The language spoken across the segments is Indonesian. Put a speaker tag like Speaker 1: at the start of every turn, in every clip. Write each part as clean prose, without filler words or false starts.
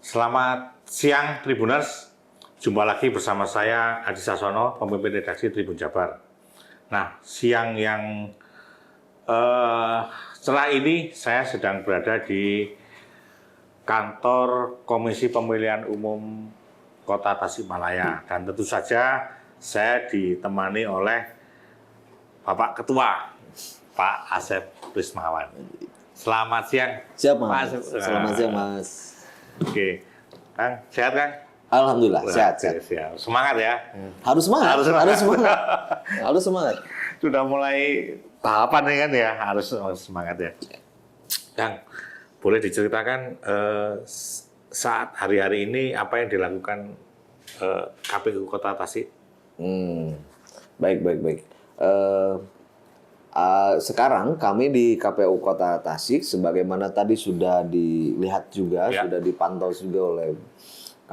Speaker 1: Selamat siang Tribuners, jumpa lagi bersama saya Adi Sasono, pemimpin redaksi Tribun Jabar. Nah, siang yang setelah ini saya sedang berada di kantor Komisi Pemilihan Umum Kota Tasikmalaya, dan tentu saja saya ditemani oleh Bapak Ketua, Pak Asep Prismawan. Selamat siang.
Speaker 2: Siap, Mas. Selamat siang, Mas.
Speaker 1: Oke, Kang, sehat Kang?
Speaker 2: Alhamdulillah, sehat.
Speaker 1: Semangat ya.
Speaker 2: Harus semangat. Harus semangat.
Speaker 1: Sudah mulai tahapan nih kan ya, harus semangat ya. Kang, boleh diceritakan saat hari-hari ini apa yang dilakukan KPU Kota Tasik?
Speaker 2: Baik. Sekarang kami di KPU Kota Tasik, sebagaimana tadi sudah dilihat juga, sudah dipantau juga oleh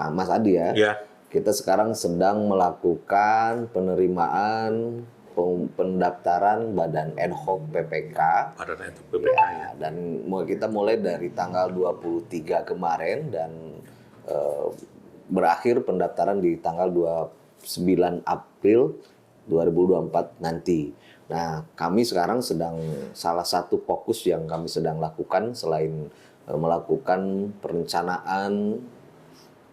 Speaker 2: Mas Adi ya. Kita sekarang sedang melakukan penerimaan pendaftaran Badan Ad Hoc PPK. Dan kita mulai dari tanggal 23 kemarin dan berakhir pendaftaran di tanggal 29 April 2024 nanti. Nah, kami sekarang sedang salah satu fokus yang kami sedang lakukan selain melakukan perencanaan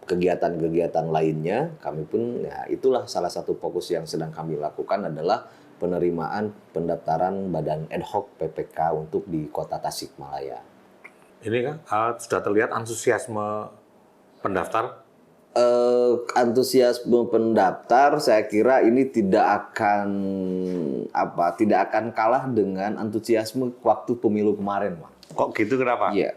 Speaker 2: kegiatan-kegiatan lainnya, kami pun ya itulah salah satu fokus yang sedang kami lakukan adalah penerimaan pendaftaran Badan Ad Hoc PPK untuk di Kota Tasikmalaya.
Speaker 1: Ini kan sudah terlihat antusiasme pendaftar.
Speaker 2: Antusiasme pendaftar saya kira ini tidak akan kalah dengan antusiasme waktu pemilu kemarin, Pak.
Speaker 1: Kok gitu, kenapa?
Speaker 2: Iya.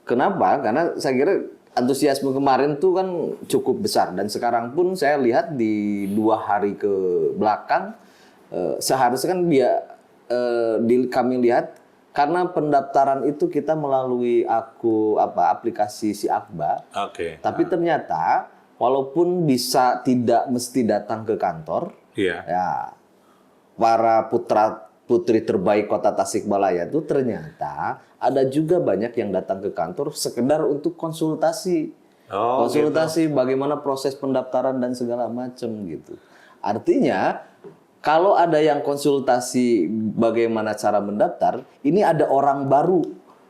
Speaker 2: Kenapa? Karena saya kira antusiasme kemarin tuh kan cukup besar, dan sekarang pun saya lihat di 2 hari ke belakang seharusnya kan kami lihat karena pendaftaran itu kita melalui aplikasi Si Akba. Tapi ternyata walaupun bisa tidak mesti datang ke kantor, ya para putra-putri terbaik Kota Tasikmalaya itu ternyata ada juga banyak yang datang ke kantor sekedar untuk konsultasi. Gitu. Bagaimana proses pendaftaran dan segala macam gitu. Artinya kalau ada yang konsultasi bagaimana cara mendaftar, ini ada orang baru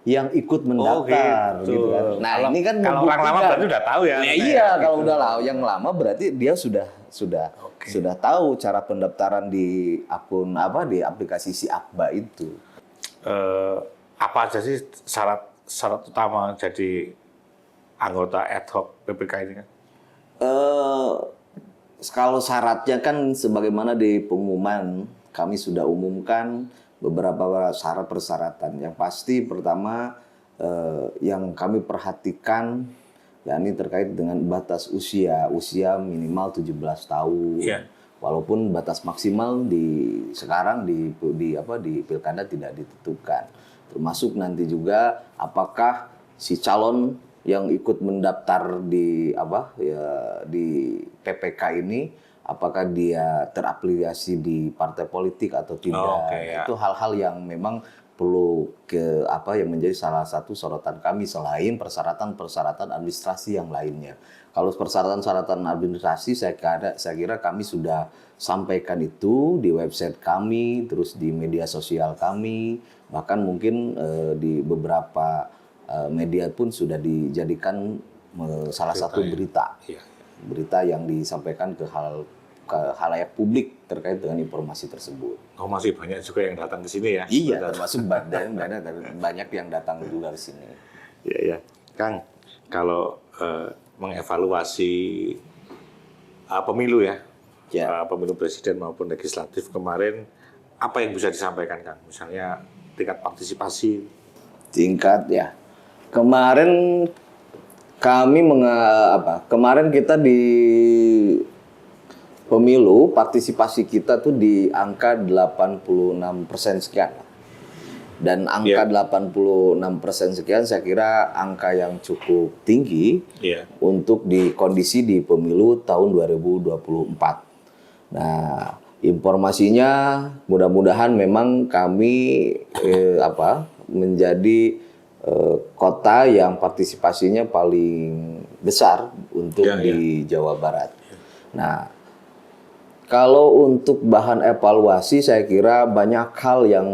Speaker 2: yang ikut mendaftar, gitu kan. Nah,
Speaker 1: ini
Speaker 2: kan
Speaker 1: kalau orang lama berarti udah tahu ya.
Speaker 2: Iya, kalau udah yang lama berarti dia sudah tahu cara pendaftaran di akun di aplikasi Si Akba itu.
Speaker 1: Apa aja sih syarat utama jadi anggota ad hoc PPK ini kan?
Speaker 2: Kalau syaratnya kan sebagaimana di pengumuman kami sudah umumkan beberapa syarat persyaratan. Yang pasti pertama yang kami perhatikan yakni terkait dengan batas usia minimal 17 tahun. Walaupun batas maksimal sekarang di pilkada tidak ditentukan. Termasuk nanti juga apakah si calon yang ikut mendaftar di PPK ini apakah dia terafiliasi di partai politik atau tidak. Itu hal-hal yang memang perlu yang menjadi salah satu sorotan kami selain persyaratan administrasi yang lainnya. Kalau persyaratan administrasi saya kira kami sudah sampaikan itu di website kami, terus di media sosial kami, bahkan mungkin di beberapa media pun sudah dijadikan salah satu berita yang disampaikan ke khalayak publik terkait dengan informasi tersebut.
Speaker 1: Masih banyak juga yang datang ke sini ya?
Speaker 2: Iya, termasuk banyak yang datang juga ke sini.
Speaker 1: Iya. Kang, kalau mengevaluasi pemilu pemilu presiden maupun legislatif kemarin, apa yang bisa disampaikan, Kang? Misalnya tingkat partisipasi?
Speaker 2: Kemarin kemarin kita di pemilu partisipasi kita tuh di angka 86% sekian. Dan angka 86% sekian saya kira angka yang cukup tinggi untuk di kondisi di pemilu tahun 2024. Nah, informasinya mudah-mudahan memang kami menjadi kota yang partisipasinya paling besar untuk di Jawa Barat. Nah, kalau untuk bahan evaluasi saya kira banyak hal yang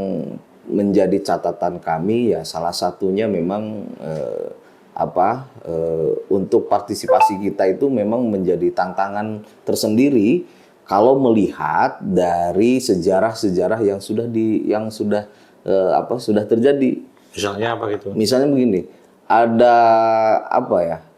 Speaker 2: menjadi catatan kami ya, salah satunya memang untuk partisipasi kita itu memang menjadi tantangan tersendiri kalau melihat dari sejarah-sejarah yang sudah terjadi.
Speaker 1: Misalnya apa gitu?
Speaker 2: Misalnya begini, ada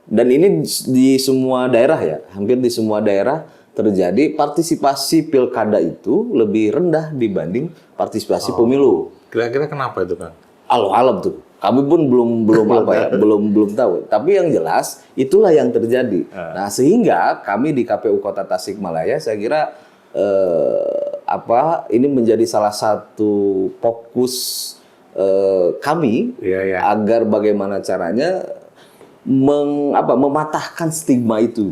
Speaker 2: dan ini di semua daerah ya, hampir di semua daerah terjadi partisipasi pilkada itu lebih rendah dibanding partisipasi pemilu.
Speaker 1: Kira-kira kenapa itu, Kang?
Speaker 2: Alam tuh. Kami pun belum tahu. Tapi yang jelas itulah yang terjadi. Nah, sehingga kami di KPU Kota Tasikmalaya saya kira ini menjadi salah satu fokus kami agar bagaimana caranya mematahkan stigma itu.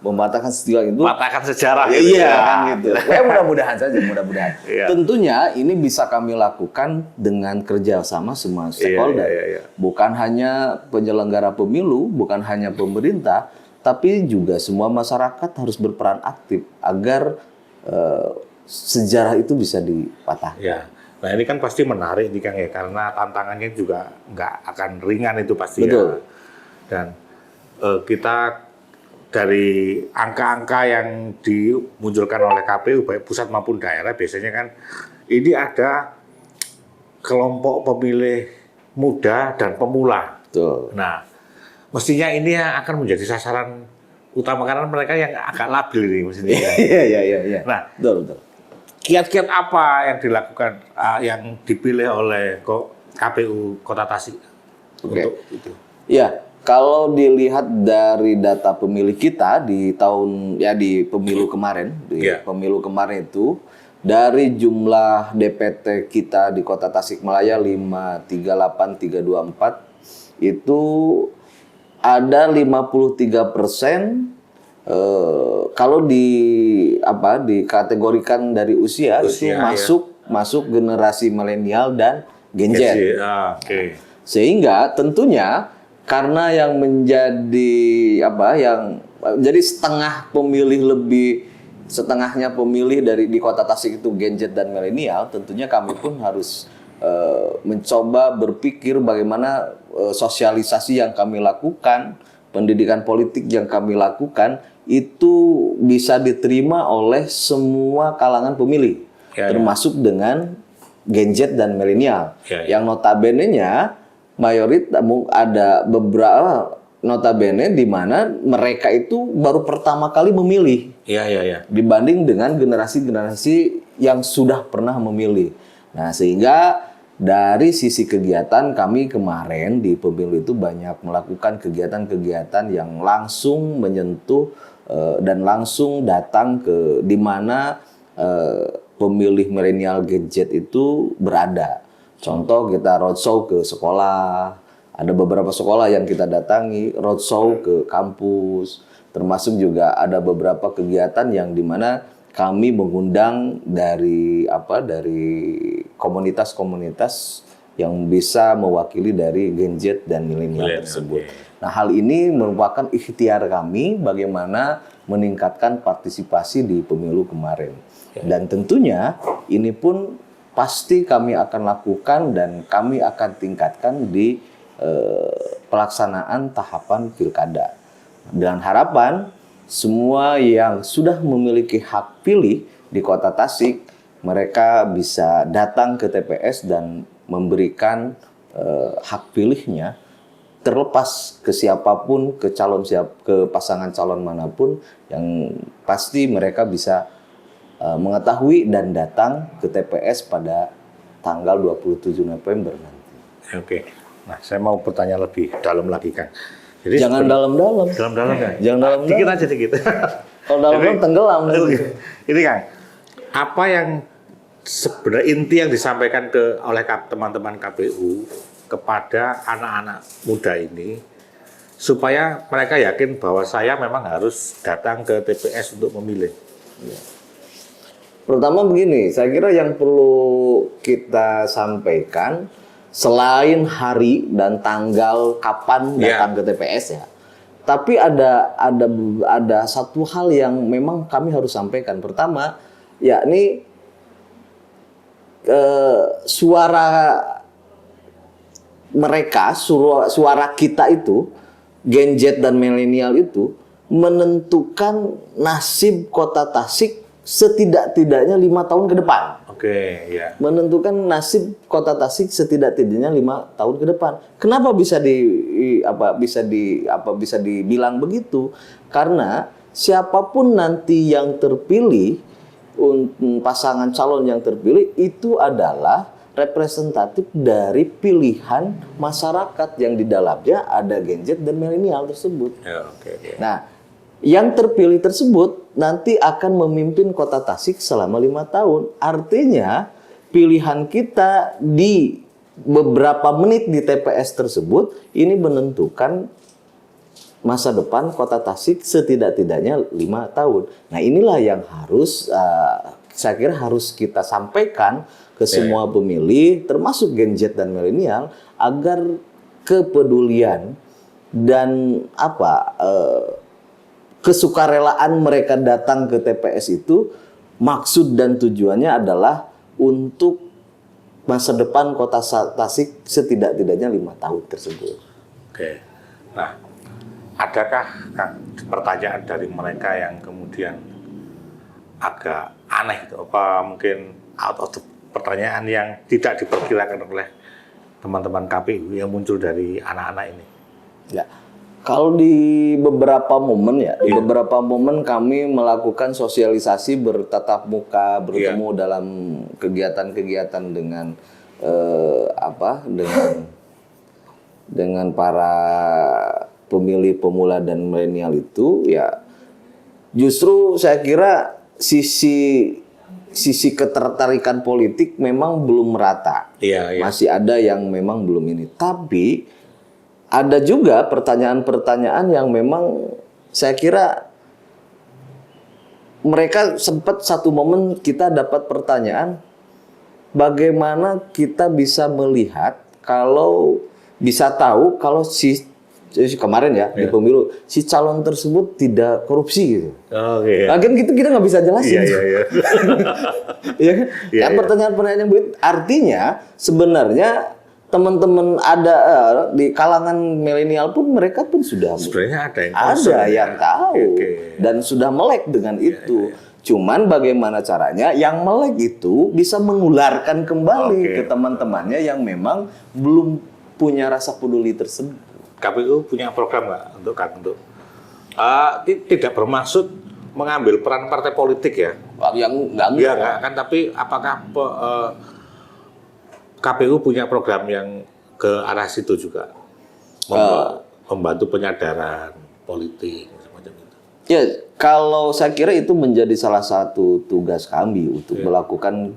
Speaker 2: Mematahkan stigma itu.
Speaker 1: Mematahkan sejarah
Speaker 2: gitu. Iya, kan gitu. Mudah-mudahan saja, mudah-mudahan. Tentunya ini bisa kami lakukan dengan kerjasama semua stakeholder. Bukan hanya penyelenggara pemilu, bukan hanya pemerintah, tapi juga semua masyarakat harus berperan aktif agar sejarah itu bisa dipatahkan.
Speaker 1: Nah ini kan pasti menarik nih Kang ya, karena tantangannya juga nggak akan ringan itu pasti.
Speaker 2: Betul.
Speaker 1: Dan kita dari angka-angka yang dimunculkan oleh KPU baik pusat maupun daerah biasanya kan ini ada kelompok pemilih muda dan pemula.
Speaker 2: Betul.
Speaker 1: Nah mestinya ini yang akan menjadi sasaran utama karena mereka yang agak labil ini mestinya.
Speaker 2: Iya.
Speaker 1: Nah,
Speaker 2: betul.
Speaker 1: Kiat-kiat apa yang dilakukan, yang dipilih oleh KPU Kota Tasik untuk itu?
Speaker 2: Ya, kalau dilihat dari data pemilih kita di pemilu kemarin, pemilu kemarin itu dari jumlah DPT kita di Kota Tasikmalaya 538.324 itu ada 53%. Kalau dikategorikan dari usia itu masuk generasi milenial dan Gen Z. Sehingga tentunya karena yang jadi setengahnya pemilih di Kota Tasik itu Gen Z dan milenial, tentunya kami pun harus mencoba berpikir bagaimana sosialisasi yang kami lakukan, pendidikan politik yang kami lakukan itu bisa diterima oleh semua kalangan pemilih, termasuk dengan Gen Z dan milenial. Yang notabene-nya mayoritas ada beberapa notabene di mana mereka itu baru pertama kali memilih. Dibanding dengan generasi-generasi yang sudah pernah memilih. Nah, sehingga dari sisi kegiatan kami kemarin di pemilu itu banyak melakukan kegiatan-kegiatan yang langsung menyentuh dan langsung datang ke di mana pemilih milenial Gen Z itu berada. Contoh kita roadshow ke sekolah, ada beberapa sekolah yang kita datangi, roadshow ke kampus, termasuk juga ada beberapa kegiatan yang di mana kami mengundang dari komunitas-komunitas yang bisa mewakili dari Gen Z dan milenial tersebut. Nah, hal ini merupakan ikhtiar kami bagaimana meningkatkan partisipasi di pemilu kemarin. Dan tentunya ini pun pasti kami akan lakukan dan kami akan tingkatkan di pelaksanaan tahapan pilkada. Dengan harapan semua yang sudah memiliki hak pilih di Kota Tasik, mereka bisa datang ke TPS dan memberikan hak pilihnya, terlepas ke siapapun, ke pasangan calon manapun, yang pasti mereka bisa mengetahui dan datang ke TPS pada tanggal 27 November nanti.
Speaker 1: Oke. Nah, saya mau bertanya lebih dalam lagi, Kang. Jadi
Speaker 2: jangan dalam-dalam.
Speaker 1: Dalam-dalam, Kang.
Speaker 2: Jangan dalam-dalam.
Speaker 1: Dikit aja dikit.
Speaker 2: Kalau dalam-dalam tenggelam.
Speaker 1: Ini, Kang. Apa yang sebenarnya inti yang disampaikan oleh teman-teman KPU kepada anak-anak muda ini supaya mereka yakin bahwa saya memang harus datang ke TPS untuk memilih?
Speaker 2: Pertama begini, saya kira yang perlu kita sampaikan selain hari dan tanggal kapan datang ke TPS ya. Tapi ada satu hal yang memang kami harus sampaikan. Pertama, yakni suara mereka, suara kita itu, Gen Z dan milenial itu menentukan nasib Kota Tasik setidak-tidaknya 5 tahun ke depan.
Speaker 1: Oke, ya.
Speaker 2: Menentukan nasib Kota Tasik setidak-tidaknya 5 tahun ke depan. Kenapa bisa dibilang begitu? Karena siapapun nanti yang terpilih, pasangan calon yang terpilih itu adalah representatif dari pilihan masyarakat yang di dalamnya ada Gen Z dan milenial tersebut.
Speaker 1: Ya, oke.
Speaker 2: Nah, yang terpilih tersebut nanti akan memimpin Kota Tasik selama 5 tahun. Artinya pilihan kita di beberapa menit di TPS tersebut ini menentukan masa depan Kota Tasik setidak-tidaknya 5 tahun. Nah, inilah yang harus saya kira harus kita sampaikan ke semua pemilih, termasuk Gen Z dan milenial, agar kepedulian dan kesukarelaan mereka datang ke TPS itu maksud dan tujuannya adalah untuk masa depan Kota Tasik setidak-tidaknya 5 tahun tersebut.
Speaker 1: Oke. Nah, adakah pertanyaan dari mereka yang kemudian agak aneh itu, apa mungkin out of the pertanyaan yang tidak diperkirakan oleh teman-teman KPU yang muncul dari anak-anak ini?
Speaker 2: Ya, kalau di beberapa momen di beberapa momen kami melakukan sosialisasi bertatap muka, bertemu dalam kegiatan-kegiatan dengan dengan para pemilih pemula dan milenial itu, ya justru saya kira sisi ketertarikan politik memang belum merata. Masih ada yang memang belum ini. Tapi ada juga pertanyaan-pertanyaan yang memang saya kira mereka sempat satu momen kita dapat pertanyaan, bagaimana kita bisa melihat kalau bisa tahu kalau kemarin di pemilu si calon tersebut tidak korupsi gitu. Nah, kan gitu kita nggak bisa jelasin. Iya kan? Pertanyaan-pertanyaan yang begitu artinya sebenarnya teman-teman ada di kalangan milenial pun mereka pun sudah
Speaker 1: sebenarnya
Speaker 2: ada yang tahu dan sudah melek dengan itu. Cuman bagaimana caranya yang melek itu bisa mengularkan kembali ke teman-temannya yang memang belum punya rasa peduli tersebut.
Speaker 1: KPU punya program nggak untuk tidak bermaksud mengambil peran partai politik ya?
Speaker 2: Yang enggak
Speaker 1: kan, tapi apakah KPU punya program yang ke arah situ juga, membantu penyadaran politik semacam itu?
Speaker 2: Ya, kalau saya kira itu menjadi salah satu tugas kami untuk melakukan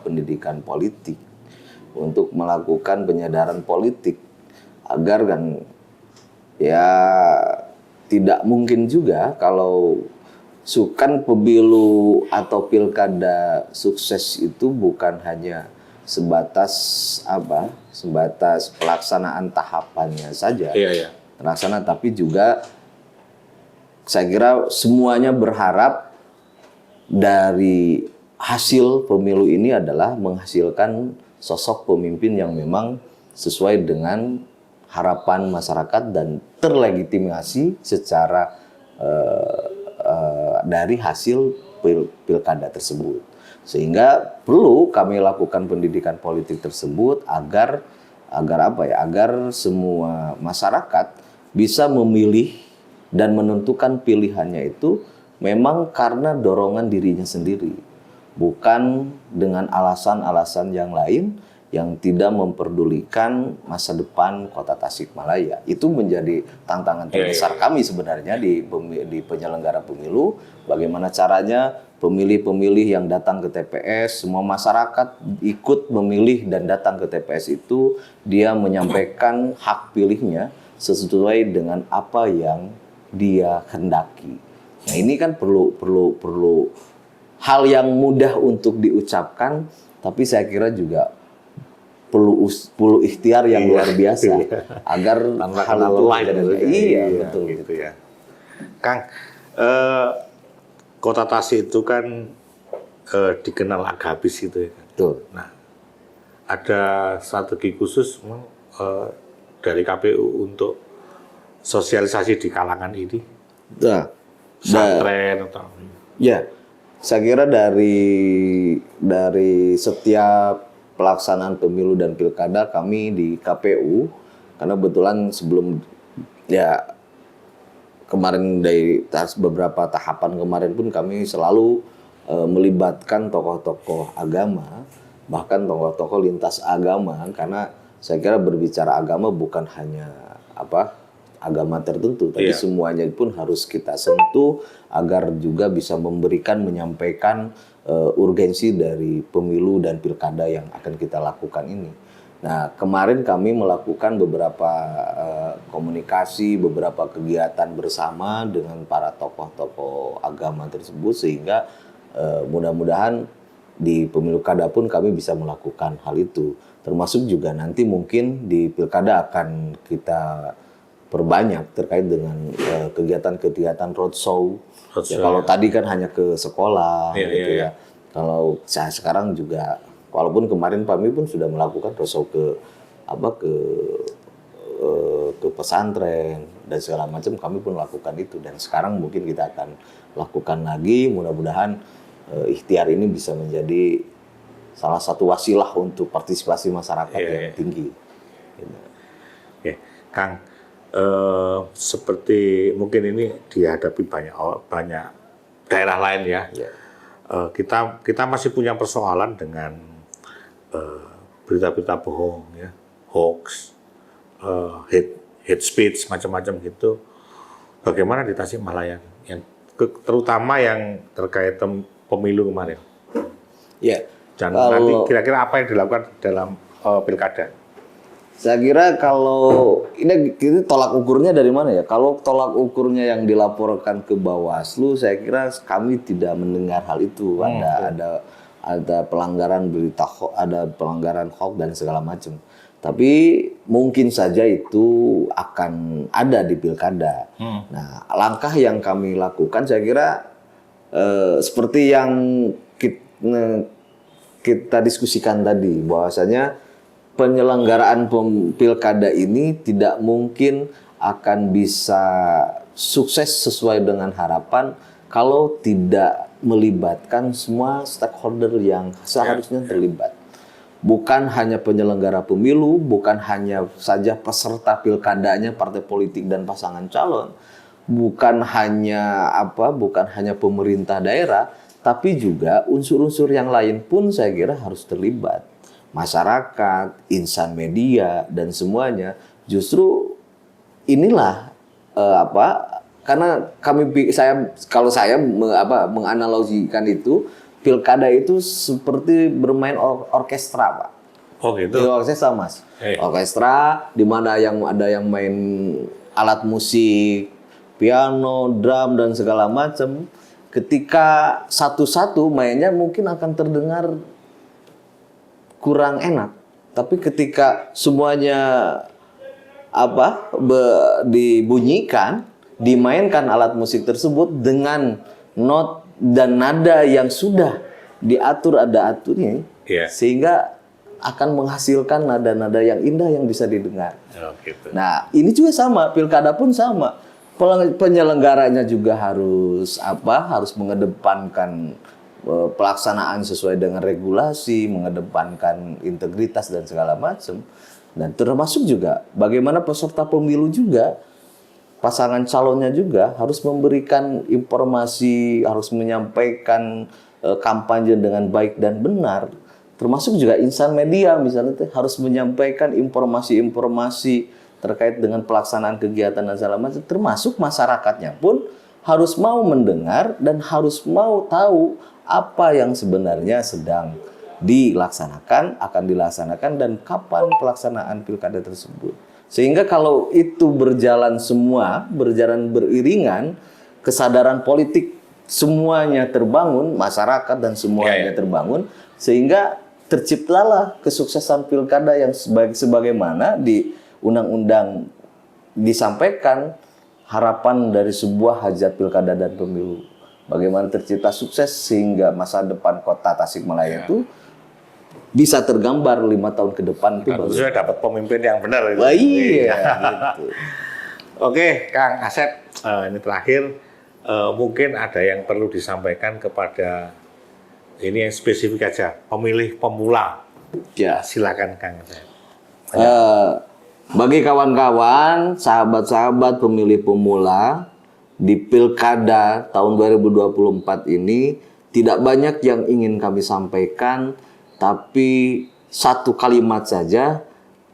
Speaker 2: pendidikan politik, untuk melakukan penyadaran politik. Agar kan ya tidak mungkin juga kalau pemilu atau pilkada sukses itu bukan hanya sebatas pelaksanaan tahapannya saja. Terlaksana, tapi juga saya kira semuanya berharap dari hasil pemilu ini adalah menghasilkan sosok pemimpin yang memang sesuai dengan harapan masyarakat dan terlegitimasi secara dari hasil pilkada tersebut. Sehingga perlu kami lakukan pendidikan politik tersebut agar semua masyarakat bisa memilih dan menentukan pilihannya itu memang karena dorongan dirinya sendiri, bukan dengan alasan-alasan yang lain yang tidak memperdulikan masa depan Kota Tasikmalaya. Itu menjadi tantangan terbesar kami sebenarnya di penyelenggara pemilu. Bagaimana caranya pemilih-pemilih yang datang ke TPS, semua masyarakat ikut memilih dan datang ke TPS itu, dia menyampaikan hak pilihnya sesuai dengan apa yang dia hendaki. Nah, ini kan perlu hal yang mudah untuk diucapkan, tapi saya kira juga perlu ikhtiar yang luar biasa agar
Speaker 1: Tanpa
Speaker 2: hal
Speaker 1: kena
Speaker 2: itu
Speaker 1: lelah
Speaker 2: tidak
Speaker 1: gitu.
Speaker 2: terjadi. Iya, betul
Speaker 1: gitu ya. Kang, Kota Tasik itu kan dikenal agabis gitu ya.
Speaker 2: Betul.
Speaker 1: Nah, ada strategi khusus dari KPU untuk sosialisasi di kalangan ini,
Speaker 2: Nah,
Speaker 1: pesantren atau
Speaker 2: ya, saya kira dari setiap pelaksanaan pemilu dan pilkada kami di KPU, karena kebetulan sebelum ya kemarin dari beberapa tahapan kemarin pun kami selalu melibatkan tokoh-tokoh agama, bahkan tokoh-tokoh lintas agama, karena saya kira berbicara agama bukan hanya agama tertentu, tapi
Speaker 1: Iya.
Speaker 2: semuanya pun harus kita sentuh agar juga bisa menyampaikan urgensi dari pemilu dan pilkada yang akan kita lakukan ini. Nah, kemarin kami melakukan beberapa komunikasi, beberapa kegiatan bersama dengan para tokoh-tokoh agama tersebut, sehingga mudah-mudahan di pemilu kada pun kami bisa melakukan hal itu. Termasuk juga nanti mungkin di pilkada akan kita perbanyak terkait dengan kegiatan-kegiatan roadshow. Ya, kalau tadi kan hanya ke sekolah, gitu ya. Kalau saya sekarang juga, walaupun kemarin kami pun sudah melakukan roadshow ke pesantren dan segala macam, kami pun lakukan itu, dan sekarang mungkin kita akan lakukan lagi. Mudah-mudahan ikhtiar ini bisa menjadi salah satu wasilah untuk partisipasi masyarakat yang tinggi. Gitu.
Speaker 1: Oke, Kang, seperti mungkin ini dihadapi banyak daerah lain ya. Kita masih punya persoalan dengan berita-berita bohong, ya, hoax, hate speech, macam-macam gitu. Bagaimana di Tasikmalaya, terutama yang terkait pemilu kemarin?
Speaker 2: Ya.
Speaker 1: Dan nanti kira-kira apa yang dilakukan dalam pilkada?
Speaker 2: Saya kira kalau ini tolak ukurnya dari mana ya? Kalau tolak ukurnya yang dilaporkan ke Bawaslu, saya kira kami tidak mendengar hal itu. Ada pelanggaran berita hoax, ada pelanggaran hoax dan segala macam. Tapi mungkin saja itu akan ada di pilkada. Nah, langkah yang kami lakukan saya kira seperti yang kita diskusikan tadi, bahwasanya penyelenggaraan pilkada ini tidak mungkin akan bisa sukses sesuai dengan harapan kalau tidak melibatkan semua stakeholder yang seharusnya terlibat. Bukan hanya penyelenggara pemilu, bukan hanya saja peserta pilkadanya, partai politik dan pasangan calon, bukan hanya pemerintah daerah, tapi juga unsur-unsur yang lain pun saya kira harus terlibat. Masyarakat, insan media, dan semuanya. Justru inilah karena kalau saya menganalogikan itu, pilkada itu seperti bermain orkestra, Pak.
Speaker 1: Oh gitu.
Speaker 2: Orkestra, Mas. Orkestra di mana ada yang main alat musik, piano, drum dan segala macam. Ketika satu-satu mainnya mungkin akan terdengar kurang enak, tapi ketika semuanya dibunyikan, dimainkan alat musik tersebut dengan not dan nada yang sudah diatur, ada aturnya, sehingga akan menghasilkan nada-nada yang indah yang bisa didengar.
Speaker 1: Gitu.
Speaker 2: Nah, ini juga sama, pilkada pun sama. Penyelenggaranya juga harus mengedepankan pelaksanaan sesuai dengan regulasi, mengedepankan integritas dan segala macam. Dan termasuk juga bagaimana peserta pemilu juga, pasangan calonnya juga harus memberikan informasi, harus menyampaikan kampanye dengan baik dan benar. Termasuk juga insan media misalnya harus menyampaikan informasi-informasi terkait dengan pelaksanaan kegiatan dan segala macam. Termasuk masyarakatnya pun harus mau mendengar dan harus mau tahu apa yang sebenarnya sedang akan dilaksanakan dan kapan pelaksanaan pilkada tersebut. Sehingga kalau itu berjalan beriringan, kesadaran politik semuanya terbangun, masyarakat dan semuanya terbangun, sehingga terciptalah kesuksesan pilkada yang sebagaimana di undang-undang disampaikan harapan dari sebuah hajat pilkada dan pemilu. Bagaimana tercipta sukses sehingga masa depan kota Tasikmalaya itu bisa tergambar 5 tahun ke depan itu bagus.
Speaker 1: Harusnya dapat pemimpin yang benar itu.
Speaker 2: Wah, iya, gitu.
Speaker 1: Oke, Kang Asep, ini terakhir mungkin ada yang perlu disampaikan kepada ini yang spesifik aja, pemilih pemula.
Speaker 2: Ya.
Speaker 1: Silakan Kang Asep.
Speaker 2: Bagi kawan-kawan, sahabat-sahabat pemilih pemula di Pilkada tahun 2024 ini tidak banyak yang ingin kami sampaikan, tapi satu kalimat saja,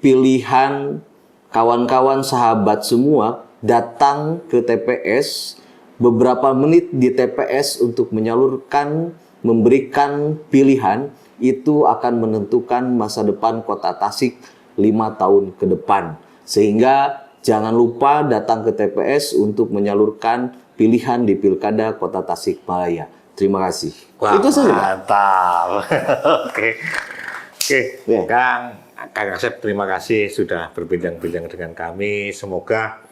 Speaker 2: pilihan kawan-kawan sahabat semua datang ke TPS, beberapa menit di TPS untuk menyalurkan, memberikan pilihan, itu akan menentukan masa depan kota Tasik 5 tahun ke depan. Sehingga jangan lupa datang ke TPS untuk menyalurkan pilihan di Pilkada Kota Tasikmalaya. Terima kasih.
Speaker 1: Wah,
Speaker 2: itu saja.
Speaker 1: mantap. Oke.
Speaker 2: Ya.
Speaker 1: Kang Asep, terima kasih sudah berbincang-bincang dengan kami. Semoga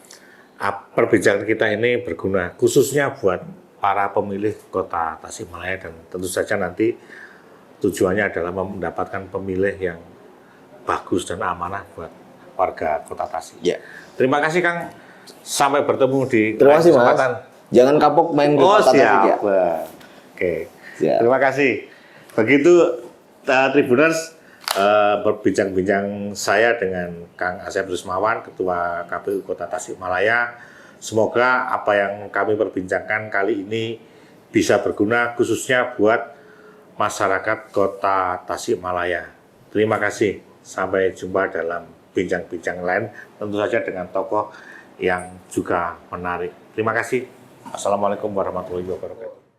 Speaker 1: perbincangan kita ini berguna khususnya buat para pemilih Kota Tasikmalaya dan tentu saja nanti tujuannya adalah mendapatkan pemilih yang bagus dan amanah buat warga Kota Tasik.
Speaker 2: Ya.
Speaker 1: Terima kasih Kang. Sampai bertemu di
Speaker 2: Terima kasih, Mas.
Speaker 1: kesempatan.
Speaker 2: Jangan kapok main ke Kota Tasik ya.
Speaker 1: Oke.
Speaker 2: Siap.
Speaker 1: Terima kasih. Begitu Tribuners berbincang-bincang saya dengan Kang Asep Rusmawan, Ketua KPU Kota Tasikmalaya. Semoga apa yang kami perbincangkan kali ini bisa berguna khususnya buat masyarakat Kota Tasikmalaya. Terima kasih. Sampai jumpa dalam bincang-bincang lain, tentu saja dengan tokoh yang juga menarik. Terima kasih. Assalamualaikum warahmatullahi wabarakatuh.